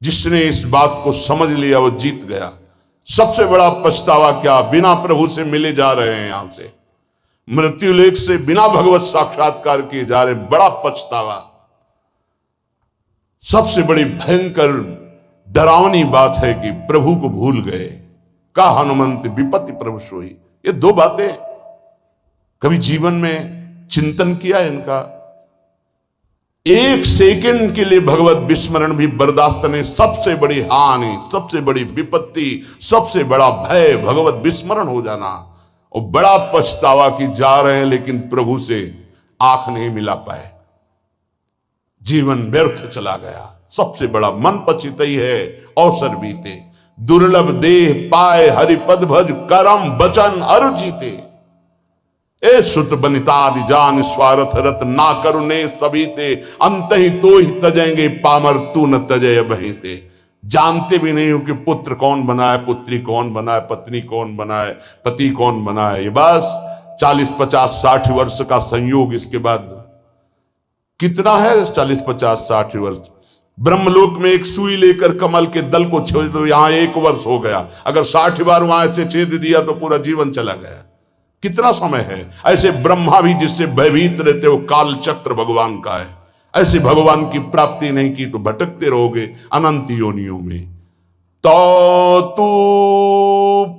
जिसने इस बात को समझ लिया वो जीत गया। सबसे बड़ा पछतावा क्या, बिना प्रभु से मिले जा रहे हैं, यहां से मृत्यु लेख से बिना भगवत साक्षात्कार किए जा रहे, बड़ा पछतावा। सबसे बड़ी भयंकर डरावनी बात है कि प्रभु को भूल गए। का हनुमंत विपत्ति प्रभु सोई, ये दो बातें कभी जीवन में चिंतन किया इनका? एक सेकंड के लिए भगवत विस्मरण भी बर्दाश्त नहीं। सबसे बड़ी हानि, सबसे बड़ी विपत्ति, सबसे बड़ा भय भगवत विस्मरण हो जाना। और बड़ा पछतावा कि जा रहे हैं लेकिन प्रभु से आंख नहीं मिला पाए, जीवन व्यर्थ चला गया। सबसे बड़ा मन पछितई है अवसर बीते, दुर्लभ देह पाए हरिपद भज करम बचन अरु जीते। ए सुत बनितादि जान स्वार्थ रत ना करुणे सभी ते, अंत ही तो ही तजेंगे पामर तू न तजय बहीते। जानते भी नहीं हो कि पुत्र कौन बनाए, पुत्री कौन बनाए, पत्नी कौन बनाए, पति कौन बनाए। ये बस 40 50 60 वर्ष का संयोग, इसके बाद कितना है 40 50 60 वर्ष। ब्रह्मलोक में एक सुई लेकर कमल के दल को छेद दो, यहां 1 वर्ष हो गया। अगर 60 बार वहां से छेद दिया तो पूरा जीवन चला गया। कितना समय है। ऐसे ब्रह्मा भी जिससे भयभीत रहते हो, काल चक्र भगवान का है। ऐसे भगवान की प्राप्ति नहीं की तो भटकते रहोगे अनंत योनियों में। तो तू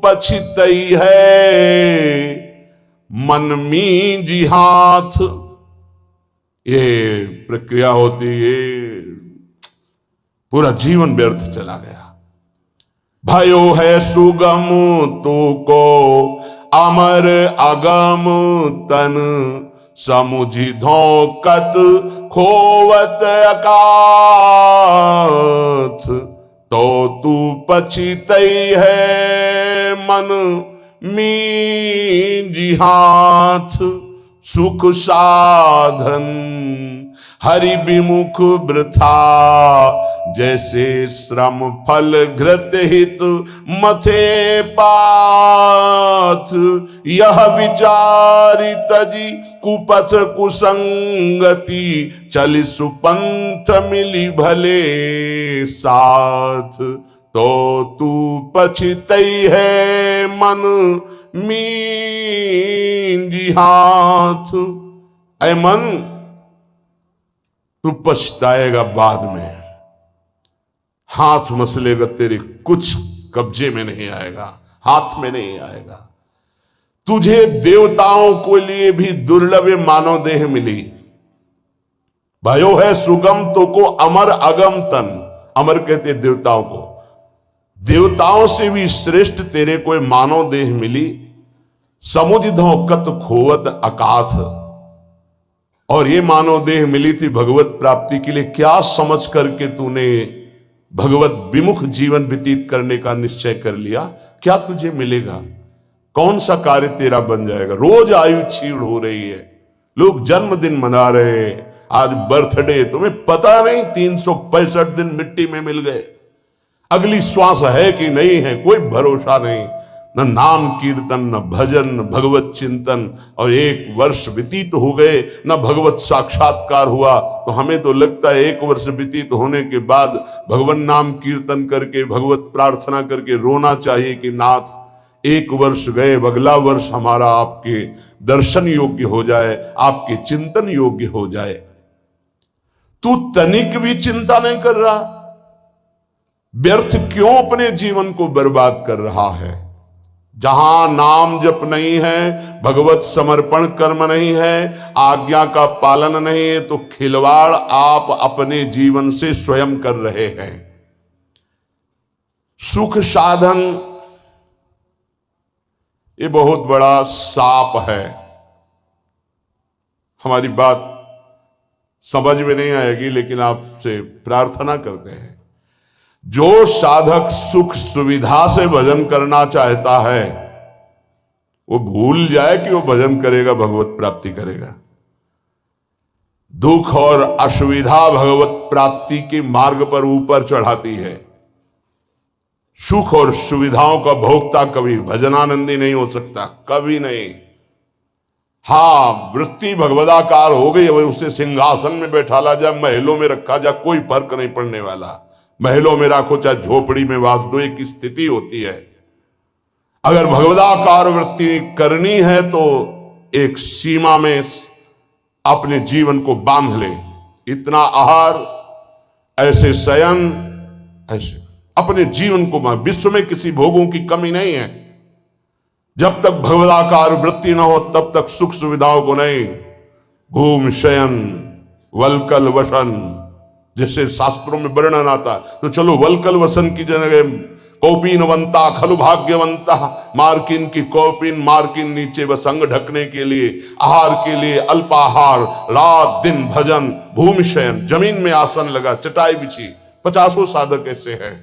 पछितई है मन में जी हाथ, ये प्रक्रिया होती है, पूरा जीवन व्यर्थ चला गया। भयो है सुगम तो को अमर अगम तन, समुझी धोकत खोवत अकाथ। तो तू पछितई है मन मींजी हाथ, सुख साधन हरि विमुख वृथा। जैसे श्रम फल घृत हित मथे पाथ, यह विचारी तजी कुपथ कुसंगति। चलि सुपंथ मिली भले साथ, तो तू पछितई है मन मींजी हाथ। ऐ मन, तू पछताएगा बाद में, हाथ मसलेगा, तेरे कुछ कब्जे में नहीं आएगा, हाथ में नहीं आएगा। तुझे देवताओं को लिए भी दुर्लभ मानव देह मिली। भयो है सुगम तो को अमर अगम तन, अमर कहते देवताओं को, देवताओं से भी श्रेष्ठ तेरे को मानव देह मिली। समुझ धोकत खोवत अकाथ, और ये मानव देह मिली थी भगवत प्राप्ति के लिए। क्या समझ करके तूने भगवत विमुख जीवन व्यतीत करने का निश्चय कर लिया? क्या तुझे मिलेगा? कौन सा कार्य तेरा बन जाएगा? रोज आयु क्षीण हो रही है, लोग जन्मदिन मना रहे हैं, आज बर्थडे, तुम्हें पता नहीं 365 दिन मिट्टी में मिल गए। अगली श्वास है कि नहीं है कोई भरोसा नहीं। न नाम कीर्तन, न भजन, न भगवत चिंतन, और 1 वर्ष व्यतीत हो गए, न भगवत साक्षात्कार हुआ। तो हमें तो लगता है 1 वर्ष व्यतीत होने के बाद भगवान नाम कीर्तन करके, भगवत प्रार्थना करके रोना चाहिए कि नाथ 1 वर्ष गए, अगला वर्ष हमारा आपके दर्शन योग्य हो जाए, आपके चिंतन योग्य हो जाए। तू तनिक भी चिंता नहीं कर रहा, व्यर्थ क्यों अपने जीवन को बर्बाद कर रहा है? जहां नाम जप नहीं है, भगवत समर्पण कर्म नहीं है, आज्ञा का पालन नहीं है, तो खिलवाड़ आप अपने जीवन से स्वयं कर रहे हैं। सुख साधन ये बहुत बड़ा साप है। हमारी बात समझ में नहीं आएगी, लेकिन आपसे प्रार्थना करते हैं, जो साधक सुख सुविधा से भजन करना चाहता है वो भूल जाए कि वो भजन करेगा, भगवत प्राप्ति करेगा। दुख और असुविधा भगवत प्राप्ति के मार्ग पर ऊपर चढ़ाती है। सुख और सुविधाओं का भोक्ता कभी भजनानंदी नहीं हो सकता, कभी नहीं। हाँ, वृत्ति भगवदाकार हो गई, उसे सिंहासन में बैठाला जाए, महलों में रखा जाए, कोई फर्क नहीं पड़ने वाला। महलों में राखो चाहे झोपड़ी में वास दो, एक स्थिति होती है। अगर भगवदाकार वृत्ति करनी है तो एक सीमा में अपने जीवन को बांध ले। इतना आहार, ऐसे शयन, ऐसे अपने जीवन को, विश्व में किसी भोगों की कमी नहीं है। जब तक भगवदाकार वृत्ति न हो तब तक सुख सुविधाओं को नहीं। भूम शयन वलकल वसन, जैसे शास्त्रों में वर्णन आता, तो चलो वलकल वसन की जगह कौपीनवंता खलु भाग्यवंता, मार्किन की कौपीन, मार्किन नीचे वसंग ढकने के लिए, आहार के लिए अल्पाहार, रात दिन भजन, भूमि शयन, जमीन में आसन लगा, चटाई बिछी। 50 साधक ऐसे हैं,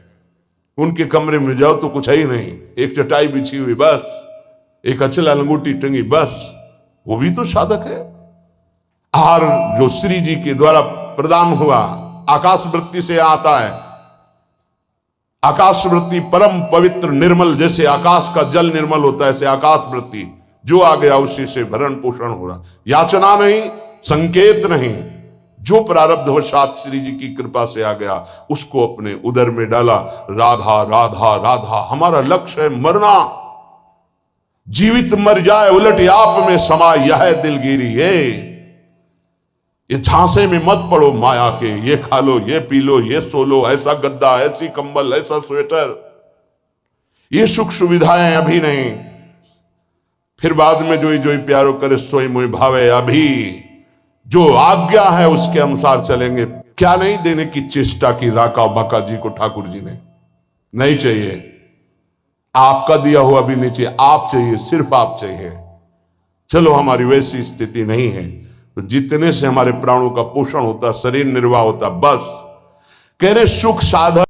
उनके कमरे में जाओ तो कुछ है ही नहीं, एक चटाई बिछी हुई बस, एक अचला लंगूटी टंगी बस, वो भी तो साधक है। आहार जो श्री जी के द्वारा प्रदान हुआ आकाश वृत्ति से आता है। आकाश वृत्ति परम पवित्र निर्मल, जैसे आकाश का जल निर्मल होता है, ऐसे आकाश वृत्ति जो आ गया उसी से भरण पोषण हो रहा। याचना नहीं, संकेत नहीं, जो प्रारब्धवशात श्री जी की कृपा से आ गया उसको अपने उदर में डाला। राधा राधा राधा हमारा लक्ष्य है, मरना, जीवित मर जाए उलट आप में समा, यह दिलगिरी है। ये झांसे में मत पड़ो माया के, ये खा लो, ये पी लो, ये सो लो, ऐसा गद्दा, ऐसी कंबल, ऐसा स्वेटर, ये सुख सुविधाएं अभी नहीं, फिर बाद में जोई जोई प्यारो करे सोई मोई भावे। अभी जो आज्ञा है उसके अनुसार चलेंगे। क्या नहीं देने की चेष्टा की राका बाका जी को ठाकुर जी ने? नहीं चाहिए, आपका दिया हुआ भी नहीं चाहिए, आप चाहिए, सिर्फ आप चाहिए। चलो हमारी वैसी स्थिति नहीं है तो जितने से हमारे प्राणों का पोषण होता, शरीर निर्वाह होता, बस कह रहे सुख साधन